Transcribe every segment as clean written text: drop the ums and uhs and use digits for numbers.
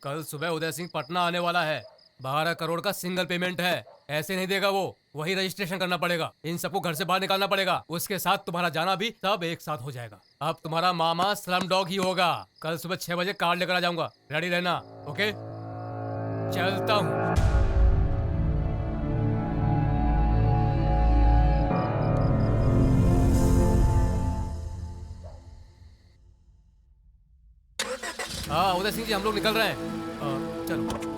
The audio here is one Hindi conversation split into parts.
कल सुबह उदय सिंह पटना आने वाला है। 12 करोड़ का सिंगल पेमेंट है। ऐसे नहीं देगा वो, वही रजिस्ट्रेशन करना पड़ेगा। इन सबको घर से बाहर निकालना पड़ेगा। उसके साथ तुम्हारा जाना भी सब एक साथ हो जाएगा। अब तुम्हारा मामा स्लम डॉग ही होगा। कल सुबह 6 बजे कार लेकर आ जाऊंगा, रेडी रहना। ओके, चलता हूँ। हाँ उदय सिंह जी, हम लोग निकल रहे हैं। चलो।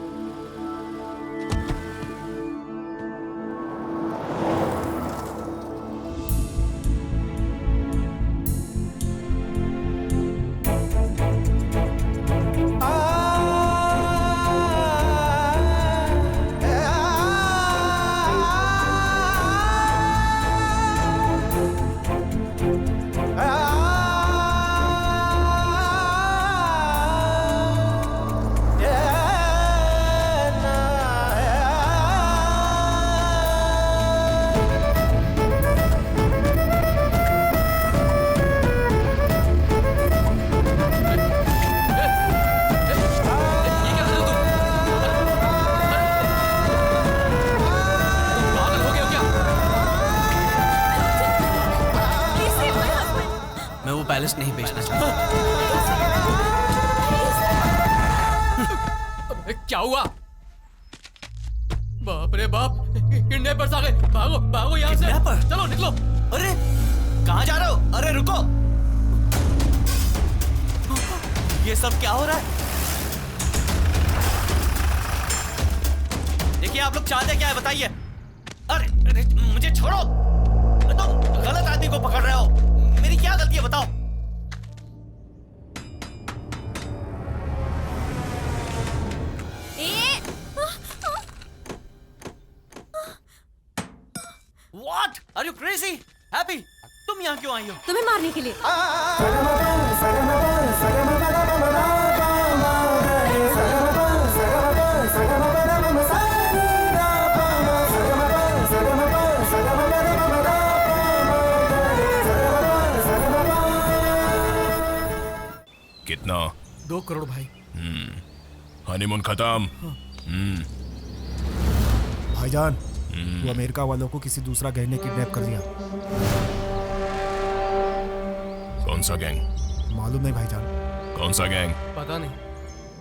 पैलेस नहीं बेचना चाहता। क्या हुआ? बाप रे बाप, किडनैपर्स आ गए। भागो भागो यहाँ से, चलो निकलो। अरे कहाँ जा रहे हो? अरे रुको, ये सब क्या हो रहा है? देखिए आप लोग चाहते क्या है बताइए। अरे मुझे छोड़ो, तुम गलत आदमी को पकड़ रहे हो। मेरी क्या गलती है बताओ? What? Are you crazy? Happy? तुम यहाँ क्यों आई हो? तुम्हें मारने के लिए। कितना? 2 करोड़ भाई। हनीमून खत्म। भाईजान, वो अमेरिका वालों को किसी दूसरा गैंग ने किडनैप कर लिया। कौन सा गैंग? मालूम नहीं भाईजान। कौन सा गैंग? पता नहीं।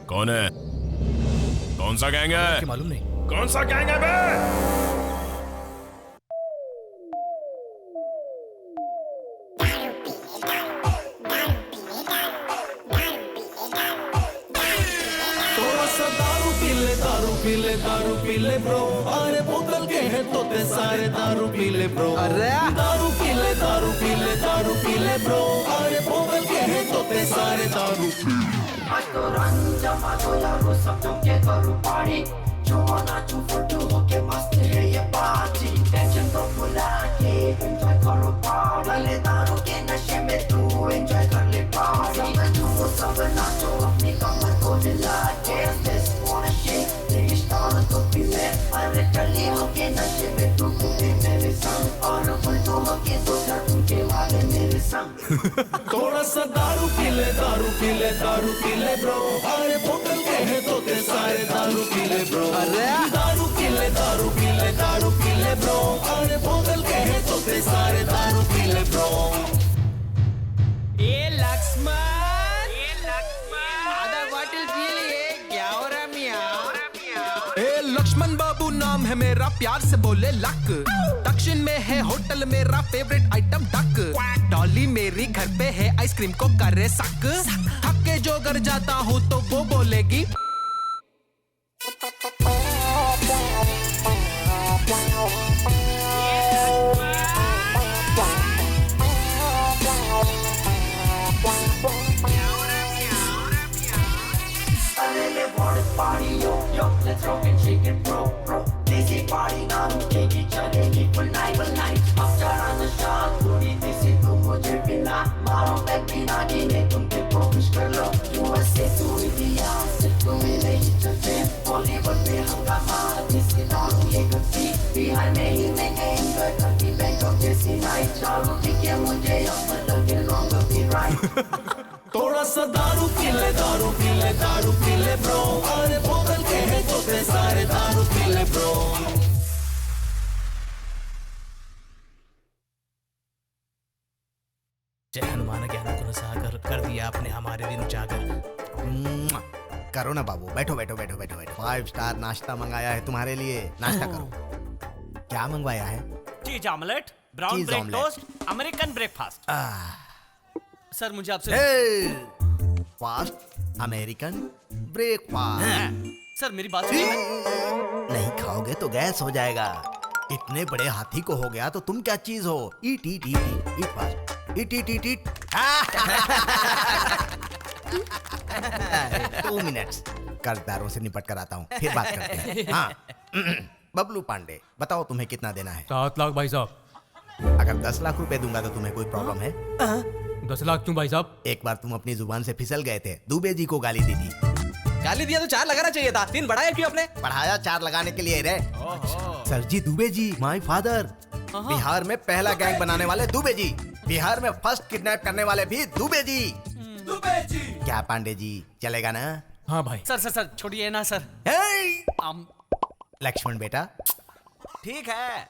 कौन है? कौन सा गैंग है? मालूम नहीं। कौन सा गैंग है बे? दारू पी ले ब्रो, अरे बोतल के हैं तोते सारे दारू पी ले ब्रो। अरे दारू पी ले दारू पी ले दारू पी ले ब्रो, अरे बोतल के हैं तोते सारे दारू पी ले। आज तो रंग जमा दो यारो, सब जम के करो पार्टी। जो नाचो फोटो होके मस्त है ये पार्टी। टेंशन तो भुला के एंजॉय करो पार्टी। भले दारू के नशे में तू एंजॉय कर ले पार्टी। सब झूमो सब नाचो अपनी कमर को हिला के। Just wanna shake, तेरी स्टार तो पी ले। अरे टली होके नशे में तू कूदे मेरे संग। और उल्टो होके तो झटके वाले मेरे संग। थोड़ा सा दारू पी ले दारू पी ले दारू पी ले ब्रो, अरे बोतल के हैं तोते सारे दारू पी ले ब्रो। अरे दारू पी ले दारू पी ले दारू पी ले ब्रो, अरे बोतल के हैं तोते सारे दारू पी ले ब्रो। ये लक्ष्मण आधा बॉटल पी लिए, क्या हो रहा मियां? ए लक्ष्मण बाबू नाम है मेरा, प्यार से बोले लक। दक्षिण में है होटल मेरा फेवरेट आइटम डक। डॉली मेरी घर पे है आइसक्रीम को करे सक। थक के जो घर जाता हूँ तो वो बोलेगी Party yo yo, let's rock and shake it bro bro. Desi party na रुकेगी चलेगी full night. अब चढ़ा नशा थोड़ी देसी तुम मुझे पिला। मारो बैग बिना गिने तुम पे फोकस कर लो। USA to India सिर्फ तुम्हें नहीं चलते। बॉलीवुड में हंगामा जिसकी दारू ये गति। बिहार में ही मैं एंजॉय करती बैंकॉक जैसी नाइट। चारों दिखे मुझे अब लगे रॉन्ग भी राइट। थोड़ा सा दारू पी ले दारू पी ले दारू पी ले ब्रो अरे बोतल के हैं तोते सारे दारू पी ले ब्रो जय हनुमान ज्ञान गुण सागर कर दिया आपने हमारे दिन उजागर। करो ना बाबू, बैठो बैठो बैठो बैठो बैठो। 5 स्टार नाश्ता मंगाया है तुम्हारे लिए, नाश्ता करो। क्या मंगवाया है? चीज ऑमलेट, ब्राउन चीज bread omelette. Toast, American breakfast. Sir मुझे आपसे फास्ट अमेरिकन ब्रेकफास्ट। सर मेरी बात सुनिए। नहीं खाओगे तो गैस हो जाएगा। इतने बड़े हाथी को हो गया तो तुम क्या चीज हो? ईट ईट ईट ईट फास्ट, ईट ईट ईट ईट। 2 मिनट्स, कर्जदारों से निपट कर आता हूँ, फिर बात करते हैं। हाँ बबलू पांडे, बताओ तुम्हें कितना देना है? 7 लाख भाई साहब। अगर 10 लाख रुपए दूंगा तो तुम्हें कोई प्रॉब्लम है? 10 लाख क्यों भाई साहब? एक बार तुम अपनी जुबान से फिसल गए थे, दुबे जी को गाली दी थी। गाली दिया तो 4 लगाना चाहिए था, 3 बढ़ाया क्यों आपने? बढ़ाया 4 लगाने के लिए रे। Sir ji Dubey ji, my father. Bihar में पहला गैंग बनाने वाले दुबे जी, बिहार में फर्स्ट किडनैप करने वाले भी दुबे जी। दुबे जी क्या पांडे जी, चलेगा ना? हाँ भाई। सर सर सर छोड़िए ना सर। लक्ष्मण बेटा ठीक है।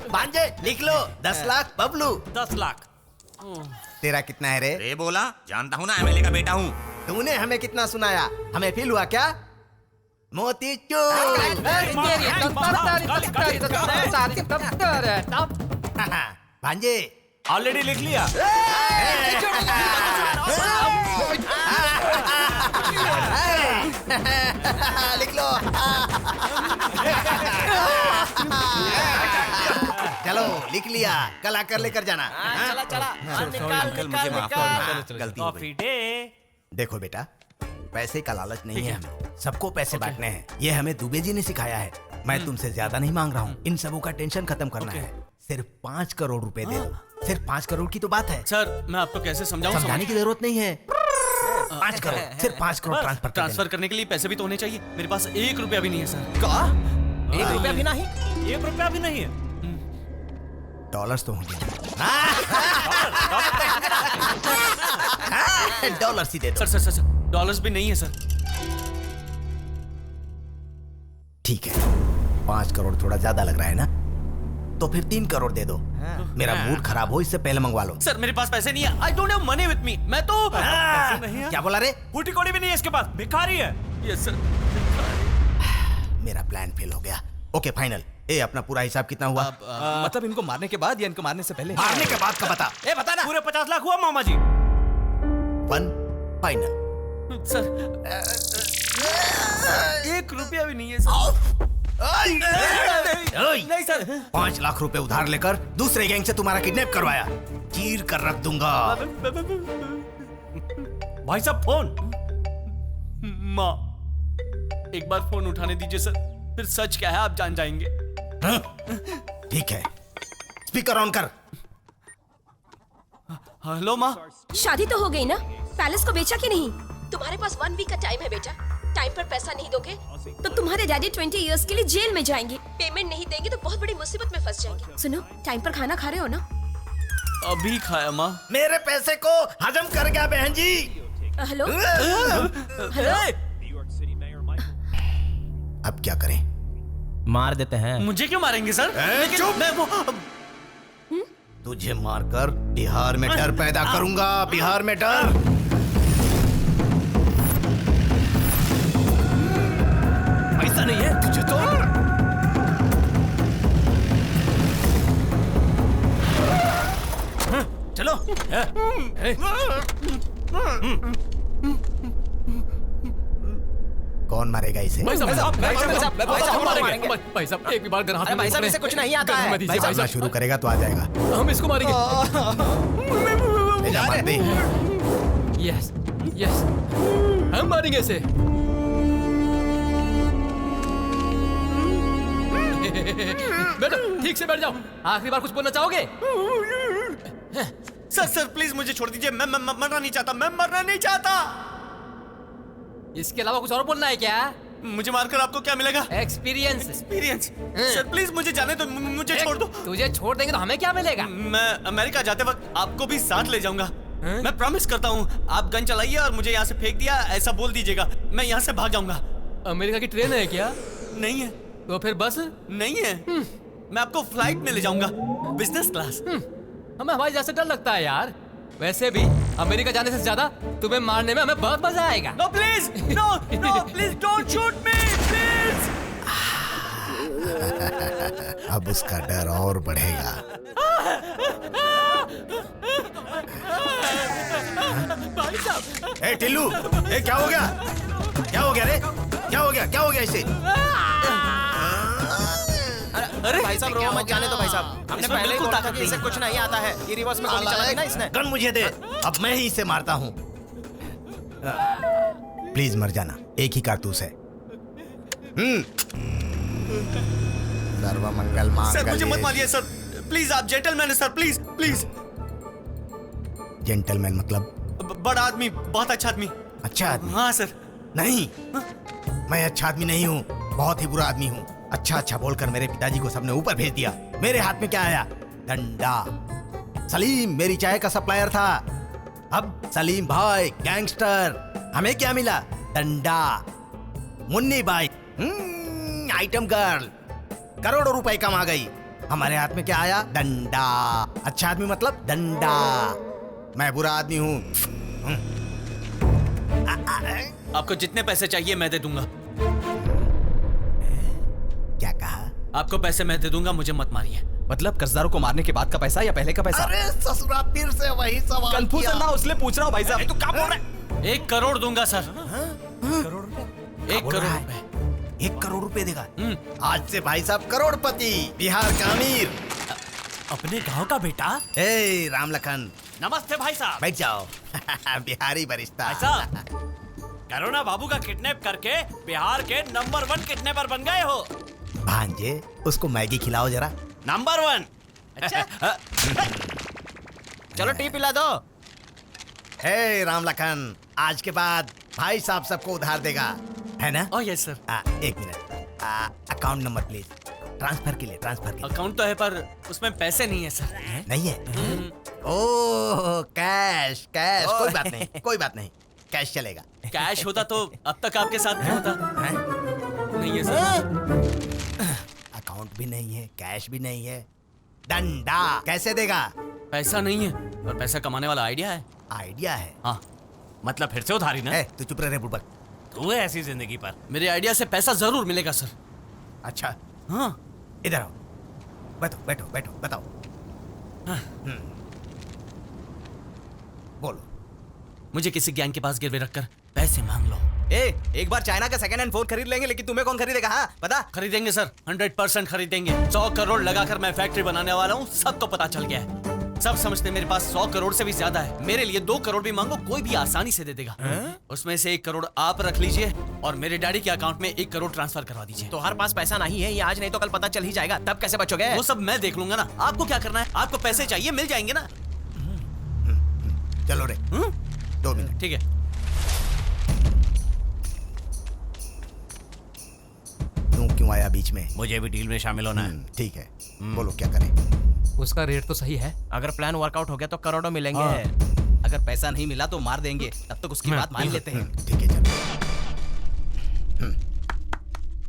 भांजे लिख लो 10 लाख बबलू। 10 लाख। तेरा कितना है रे? रे बोला, जानता हूँ ना, एमएलए का बेटा हूँ। तूने हमें कितना सुनाया? हमें फील हुआ क्या? मोती चूर। भांजे ऑलरेडी लिख लिया। लिख लो। चलो लिख लिया, कल आकर लेकर जाना। चला चला निकाल निकाल निकाल। गलती हो कॉफी गई। डे। देखो बेटा, पैसे का लालच नहीं है हमें, सबको पैसे बांटने हैं। ये हमें दुबे जी ने सिखाया है। मैं तुमसे ज्यादा नहीं मांग रहा हूँ, इन सबों का टेंशन खत्म करना है। सिर्फ 5 करोड़ रुपए दे दो। सिर्फ 5 करोड़ की तो बात है। सर मैं आपको कैसे समझाऊं? समझाने की जरूरत नहीं है। 5 करोड़, सिर्फ 5 करोड़ ट्रांसफर कर ट्रांसफर करने के लिए पैसे भी तो होने चाहिए। मेरे पास 1 रुपया भी नहीं है सर। का 1 रुपया भी नहीं? 1 रुपया भी नहीं है। देना। डॉलर्स तो होंगे। डॉलर्स ही दे दो। सर सर सर डॉलर्स भी नहीं है सर। ठीक है, 5 करोड़ थोड़ा ज्यादा लग रहा है ना, तो फिर 3 करोड़ दे दो। मेरा मूड खराब हो इससे पहले मंगवा लो। सर मेरे पास पैसे नहीं है। I don't have money with me. मैं तो पैसे नहीं है। क्या बोला रे? फूटी कोड़ी भी नहीं है इसके पास, भिखारी है। Yes sir. मेरा प्लान फेल हो गया। Okay final. ए अपना पूरा हिसाब कितना हुआ? मतलब इनको मारने के बाद या इनको मारने से पहले? मारने के बाद का बता। ए बता ना। पूरे 50 लाख हुआ मामा जी। 1 फाइनल। सर 1 रुपया भी नहीं है सर। नहीं सर। 5 लाख रुपए उधार लेकर दूसरे गैंग से तुम्हारा किडनैप करवाया, चीर कर रख दूंगा। भाई साहब फोन। माँ एक बार फोन उठाने दीजिए सर, फिर सच क्या है आप जान जाएंगे। ठीक है, स्पीकर ऑन कर। हेलो माँ। शादी तो हो गई ना? पैलेस को बेचा कि नहीं? तुम्हारे पास 1 वीक का टाइम है बेटा। टाइम पर पैसा नहीं दोगे तो तुम्हारे डैडी 20 इयर्स के लिए जेल में जाएंगे। पेमेंट नहीं देंगे तो बहुत बड़ी मुसीबत में फंस जाएंगे। सुनो, टाइम पर खाना खा रहे हो ना? अभी खाया माँ। मेरे पैसे को हजम कर गया बहन जी। Hello hello. अब क्या करें? मार देते हैं। मुझे क्यों मारेंगे सर? चुप। मैं वो तुझे मारकर बिहार में डर पैदा करूंगा। बिहार में डर। ऐसा नहीं है तुझे तो। चलो। कौन मारेगा इसे? भाई साहब हम मारेंगे। भाई साहब एक भी बार हाथ में भाई साहब इसे कुछ नहीं आता है। भाई करना शुरू करेगा तो आ जाएगा। हम इसको मारेंगे। ले जा, मार दे। यस यस हम मारेंगे इसे। बेटा ठीक से बैठ जाओ। आखिरी बार कुछ बोलना चाहोगे? सर सर प्लीज मुझे छोड़ दीजिए। मैं मरना नहीं चाहता। मैं मरना नहीं चाहता। इसके अलावा कुछ और बोलना है क्या? मुझे मारकर आपको क्या मिलेगा? एक्सपीरियंस। एक्सपीरियंस। सर प्लीज मुझे जाने दो, मुझे छोड़ दो। तुझे छोड़ देंगे तो हमें क्या मिलेगा? मैं अमेरिका जाते वक्त आपको भी साथ ले जाऊंगा। मैं प्रॉमिस करता हूँ, आप गन चलाइए और मुझे यहाँ से फेंक दिया ऐसा बोल दीजिएगा, मैं यहाँ से भाग जाऊंगा। अमेरिका की ट्रेन है क्या? नहीं है। तो फिर बस? नहीं है। मैं आपको फ्लाइट में ले जाऊंगा, बिजनेस क्लास। हमें हवाई जहाज से डर लगता है यार। वैसे भी अमेरिका जाने से ज्यादा तुम्हें मारने में हमें बहुत मजा आएगा। No please, no no please don't shoot me please. अब उसका डर और बढ़ेगा। भाई साहब। ए टिल्लू, ए क्या हो गया? क्या हो गया रे? क्या हो गया? क्या हो गया इसे? अरे भाई साहब रो मत जाने दो भाई साहब, हमने पहले ही बोला था कि इसे कुछ नहीं आता है। ये रिवर्स में गोली चला दी ना इसने। गन मुझे दे, अब मैं ही इसे मारता हूँ। प्लीज मर जाना, एक ही कारतूस है। सर्वमंगल मांगल्ये। सर मुझे मत मारिए सर, प्लीज। आप जेंटलमैन है सर, प्लीज प्लीज। जेंटलमैन मतलब? बड़ा आदमी, बहुत अच्छा आदमी। अच्छा आदमी? हाँ सर। नहीं, मैं अच्छा आदमी नहीं हूँ, बहुत ही बुरा आदमी हूँ। अच्छा अच्छा बोलकर मेरे पिताजी को सबने ऊपर भेज दिया। मेरे हाथ में क्या आया? डंडा। सलीम मेरी चाय का सप्लायर था, अब सलीम भाई गैंगस्टर। हमें क्या मिला? डंडा। मुन्नी बाई आइटम गर्ल, करोड़ों रुपए कमा गई। हमारे हाथ में क्या आया? डंडा। अच्छा आदमी मतलब डंडा। मैं बुरा आदमी हूँ। आपको जितने पैसे चाहिए मैं दे दूंगा। क्या कहा? आपको पैसे मैं दे दूंगा, मुझे मत मारिए। मतलब कर्जदारों को मारने के बाद का पैसा या पहले का पैसा? अरे ससुरा फिर से वही सवाल। कंफ्यूजन ना, इसलिए पूछ रहा हूँ भाई साहब। तू क्या बोल रहा है? 1 करोड़ दूंगा सर। करोड़ रुपए? 1 करोड़ रुपए। 1 करोड़ रुपए देगा? आज से भाई साहब करोड़पति, बिहार का अमीर। अपने गांव का बेटा। ए राम लखन, नमस्ते भाई साहब। बैठ जाओ। बिहारी बरिश्ता। भाई साहब, करुणा बाबू का किडनैप करके बिहार के नंबर 1 किडनैपर बन गए हो। भांजे, उसको मैगी खिलाओ जरा। नंबर 1। अच्छा। चलो टी पिला दो। ए राम लखन, आज के बाद भाई साहब सबको उधार देगा, है ना? Oh yes sir. 1 minute, account number please. Transfer के लिए, ट्रांसफर के लिए। अकाउंट तो है पर उसमें पैसे नहीं है सर। नहीं है? ओह कैश, कैश। कोई बात नहीं, कोई बात नहीं, कैश चलेगा। कैश होता तो अब तक आपके साथ नहीं होता। हैं? नहीं है सर। अकाउंट भी नहीं है, कैश भी नहीं है, डंडा कैसे देगा? पैसा नहीं है पर पैसा कमाने वाला आइडिया है। आइडिया है? हाँ, मतलब फिर से उधारी ना। तू चुप रह रे बुड़बक। तू है ऐसी जिंदगी पर। मेरे आइडिया से पैसा जरूर मिलेगा सर। अच्छा, हाँ। इधर आओ, बैठो बैठो बैठो, बताओ। बोलो। मुझे किसी गैंग के पास गिरवे रखकर पैसे मांग लो। एक बार चाइना का सेकंड हैंड फोन खरीद लेंगे, लेकिन तुम्हें कौन खरीदेगा? हाँ बता। खरीदेंगे सर, 100% खरीदेंगे। 100 करोड़ लगाकर मैं फैक्ट्री बनाने वाला हूँ, सबको पता चल गया है। सब समझते मेरे पास 100 करोड़ से भी ज्यादा है। मेरे लिए 2 करोड़ भी मांगो, कोई भी आसानी से दे देगा। उसमें से 1 करोड़ आप रख लीजिए और मेरे डैडी के अकाउंट में 1 करोड़ ट्रांसफर करवा दीजिए। तो हर पास पैसा नहीं है, ये आज नहीं तो कल पता चल ही जाएगा, तब कैसे बचोगे? वो सब मैं देख लूंगा ना। आपको क्या करना है? आपको पैसे चाहिए, मिल जाएंगे ना। चलो रे, 2 मिनट। ठीक है। तू क्यों आया बीच में? मुझे भी डील में शामिल होना है। ठीक है, बोलो क्या करें? उसका रेट तो सही है। अगर प्लान वर्कआउट हो गया तो करोड़ों मिलेंगे। अगर पैसा नहीं मिला तो मार देंगे, तब तक उसकी बात मान लेते हैं। ठीक है, चलो।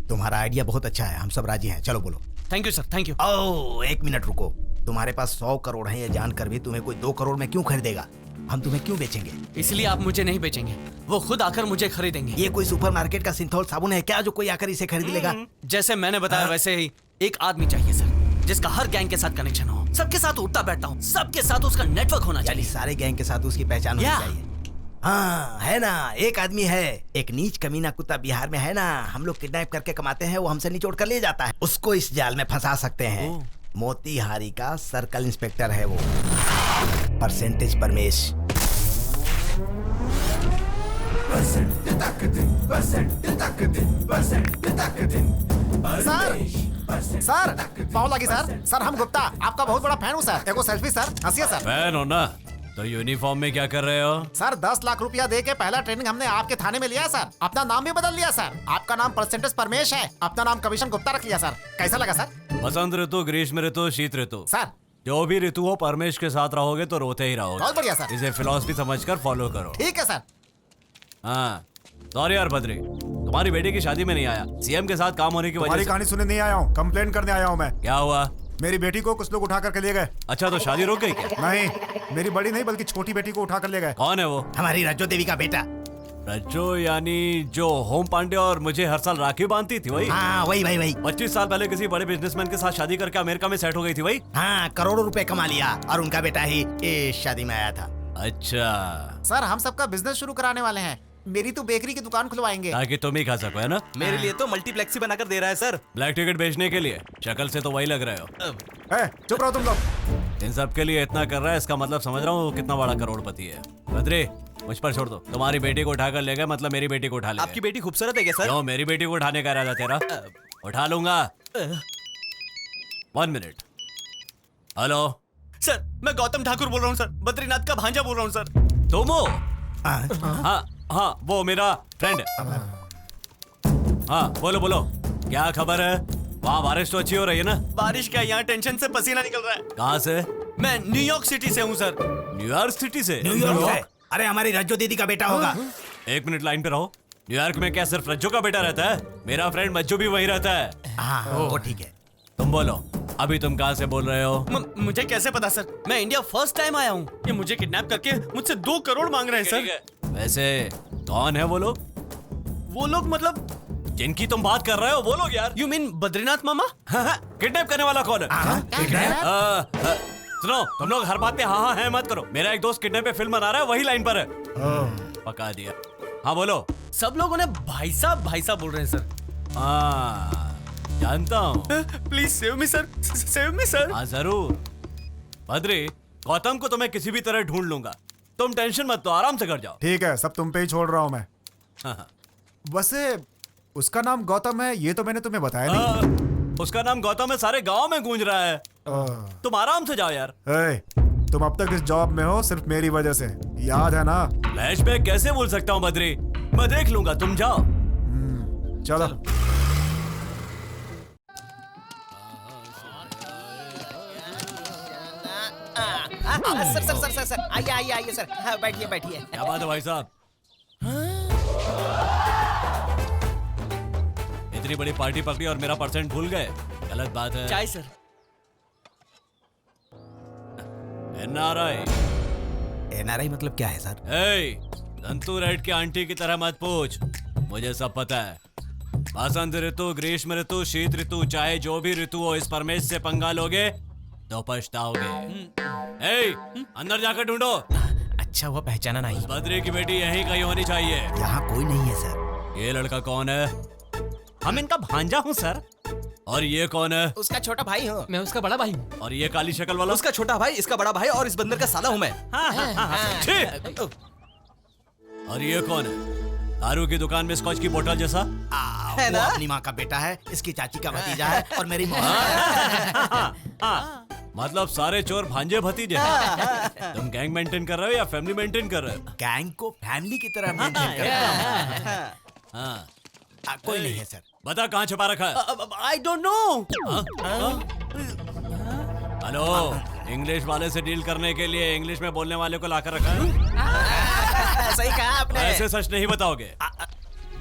तुम्हारा आइडिया बहुत अच्छा है, हम सब राजी हैं। चलो बोलो। Thank you sir, thank you. Oh 1 minute रुको। तुम्हारे पास 100 करोड़ है, ये जानकर भी तुम्हें कोई 2 करोड़ में क्यों खरीदेगा? हम तुम्हें क्यों बेचेंगे? इसलिए आप मुझे नहीं बेचेंगे, वो खुद आकर मुझे खरीदेंगे। ये कोई सुपरमार्केट का सिंथोल साबुन है क्या जो कोई आकर इसे खरीद लेगा? जैसे मैंने बताया वैसे ही एक आदमी चाहिए सर, जिसका हर गैंग के साथ कनेक्शन हो, सबके साथ उठता बैठता हूँ, सबके साथ उसका नेटवर्क होना यानी चाहिए। सारे गैंग के साथ उसकी पहचान होनी चाहिए। हाँ है ना, एक आदमी है, एक नीच कमीना कुत्ता बिहार में है ना, हम लोग किडनैप करके कमाते हैं, वो हमसे निचोड़ कर ले जाता है। उसको इस जाल में फंसा सकते हैं। मोतीहारी का सर्कल इंस्पेक्टर है वो, परसेंटेज परमेश। सर पाँव लगी सर। सर हम गुप्ता आपका बहुत बड़ा फैन हूँ सर। एगो सेल्फी सर, हंसिए सर। फैन हो ना तो यूनिफॉर्म में क्या कर रहे हो? सर 10 लाख रुपया दे के पहला ट्रेनिंग हमने आपके थाने में लिया है सर। अपना नाम भी बदल लिया सर। आपका नाम परसेंटेज परमेश है, अपना नाम कमीशन गुप्ता रख लिया सर। कैसा लगा सर? बसंत ऋतु, ग्रीष्म ऋतु, शीत ऋतु, सर जो भी ऋतु हो परमेश के साथ रहोगे तो रोते ही रहोगे। बहुत बढ़िया सर। इसे फिलॉसफी समझकर फॉलो करो। ठीक है सर। हाँ सॉरी यार बद्री, तुम्हारी बेटी की शादी में नहीं आया। सीएम के साथ काम होने की वजह तुम्हारी से। कहानी सुनने नहीं आया हूँ, कंप्लेंट करने आया हूँ मैं। क्या हुआ? मेरी बेटी को कुछ लोग उठा करके ले गए। अच्छा तो शादी रुक गई क्या? नहीं, मेरी बड़ी नहीं बल्कि छोटी बेटी को उठा कर ले गए। कौन है वो? हमारी रज्जो देवी का बेटा। रज्जो यानी जो होम पांडे और मुझे हर साल राखी बांधती थी वही? हाँ वही भाई वही। 25 साल पहले किसी बड़े बिजनेसमैन के साथ शादी करके अमेरिका में सेट हो गई थी वही? हाँ करोड़ों रुपए कमा लिया और उनका बेटा ही इस शादी में आया था। अच्छा, सर हम सबका बिजनेस शुरू कराने वाले हैं। मेरी तो बेकरी की दुकान खुलवाएंगे। ताकि तुम ही खा सको, है ना? मेरे लिए तो मल्टीप्लेक्स ही बनाकर दे रहा है सर। ब्लैक टिकट बेचने के लिए? शक्ल से तो वही लग रहे हो। चुप रहो तुम लोग। इन सब के लिए इतना कर रहा है, इसका मतलब समझ रहा हूँ कितना बड़ा करोड़पति है। बद्री मुझ पर छोड़ दो। तुम्हारी बेटी को उठाकर ले गए मतलब मेरी बेटी को उठा ले। आपकी बेटी खूबसूरत है क्या सर? क्यों, मेरी बेटी को उठाने का इरादा तेरा? उठा लूंगा। 1 मिनट। हेलो सर मैं गौतम ठाकुर बोल रहा हूँ सर, बद्रीनाथ का भांजा बोल रहा हूँ सर। तुम हो? हाँ हाँ वो मेरा फ्रेंड है। हाँ बोलो बोलो, क्या खबर है? वहाँ बारिश तो अच्छी हो रही है ना? बारिश क्या, यहाँ टेंशन से पसीना निकल रहा है। कहाँ से? मैं न्यूयॉर्क सिटी से हूँ सर। न्यूयॉर्क सिटी से? न्यूयॉर्क से? अरे हमारी रज्जो दीदी का बेटा होगा। 1 मिनट लाइन पे रहो। न्यूयॉर्क में क्या सिर्फ रज्जो का बेटा रहता है? मेरा फ्रेंड मज्जू भी वही रहता है। हाँ वो ठीक है। तुम बोलो, अभी तुम कहाँ से बोल रहे हो? मुझे कैसे पता सर? मैं इंडिया फर्स्ट टाइम आया हूँ। ये मुझे किडनैप करके मुझसे 2 करोड़ मांग रहे हैं सर। वैसे कौन है वो लोग? वो लोग मतलब जिनकी तुम बात कर रहे हो वो लोग यार। You mean Badrinath mama? Kidnap करने वाला कौन है? सुनो, तुम लोग हर बात पे हाँ हाँ है मत करो। मेरा एक दोस्त किडनैप पे फिल्म बना रहा है, वही लाइन पर है। पका दिया। हाँ बोलो। सब लोग उन्हें भाई साहब बोल रहे हैं सर। हाँ जानता हूँ। Please save me sir, save me sir. हाँ जरूर। बद्री, गौतम को तो मैं किसी भी तरह ढूंढ लूंगा। तुम टेंशन मत लो, आराम से कर जाओ। ठीक है, सब तुम पे ही छोड़ रहा हूँ मैं। हाँ। वैसे उसका नाम गौतम है, ये तो मैंने तुम्हें बताया नहीं। उसका नाम गौतम है, सारे गांव में गूंज रहा है। तुम आराम से जाओ यार। तुम अब तक इस जॉब में हो सिर्फ मेरी वजह से, याद है ना? फ्लैशबैक कैसे भूल सकता हूँ बद्री, मैं देख लूंगा, तुम जाओ। चलो। Sir sir sir sir sir आइए आइए आइए सर। हाँ, बैठिए बैठिए। क्या बात है भाई साहब? इतनी बड़ी पार्टी पकड़ी और मेरा परसेंट भूल गए, गलत बात है। चाय सर। एनआरआई। एनआरआई मतलब क्या है सर? संतू रेड की आंटी की तरह मत पूछ, मुझे सब पता है। बसंत ऋतु, ग्रीष्म ऋतु, शीत ऋतु, चाहे जो भी ऋतु हो, इस परमेश से पंगा लोगे तो पछताओगे। अंदर जाकर ढूंढो। अच्छा हुआ पहचाना नहीं। बद्री की बेटी यहीं कहीं होनी चाहिए। यहाँ कोई नहीं है सर। ये लड़का कौन है? हम इनका भांजा हूँ सर। और ये कौन है? उसका छोटा भाई हूँ। मैं उसका बड़ा भाई हूँ। और ये काली शक्ल वाला? उसका छोटा भाई, इसका बड़ा भाई और इस बंदर का साला हूँ मैं। ठीक। और ये कौन है? दारू की दुकान में स्कॉच की बोतल जैसा है ना? अपनी माँ का बेटा है, इसकी चाची का भतीजा है और मेरी माँ। मतलब सारे चोर भांजे भतीजे हैं। तुम गैंग मेंटेन कर रहे हो या फैमिली मेंटेन कर रहे हो? गैंग को फैमिली की तरह मेंटेन करता हूँ। हाँ। कोई नहीं है सर। बता कहाँ छुपा रखा है? I don't know. Hello, English वाले से डील करने के लिए इंग्लिश में बोलने वाले को लाकर रखा है। सही कहा आपने। ऐसे सच नहीं बताओगे?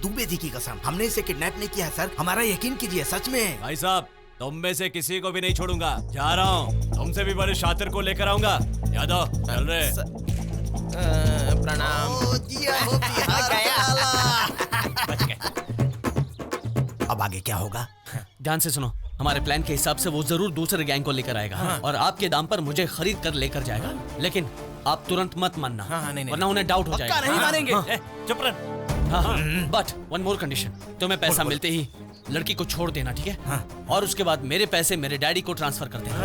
दुबे जी की कसम, हमने इसे किडनैप नहीं किया सर, हमारा यकीन कीजिए, सच में। भाई साहब, तुम में से किसी को भी नहीं छोड़ूंगा। जा रहा हूँ, तुमसे भी बड़े शातिर को लेकर आऊंगा। यादव चल रहे। प्रणाम। अब आगे क्या होगा? ध्यान से सुनो, हमारे प्लान के हिसाब से वो जरूर दूसरे गैंग को लेकर आएगा और आपके दाम पर मुझे खरीद कर लेकर जाएगा। लेकिन आप तुरंत मत मानना, वरना उन्हें डाउट हो जाएगा। नहीं मानेंगे। चुप रह। बट वन मोर कंडीशन, तुम्हें पैसा मिलते ही लड़की को छोड़ देना, ठीक है? और उसके बाद मेरे पैसे मेरे डैडी को ट्रांसफर कर देना।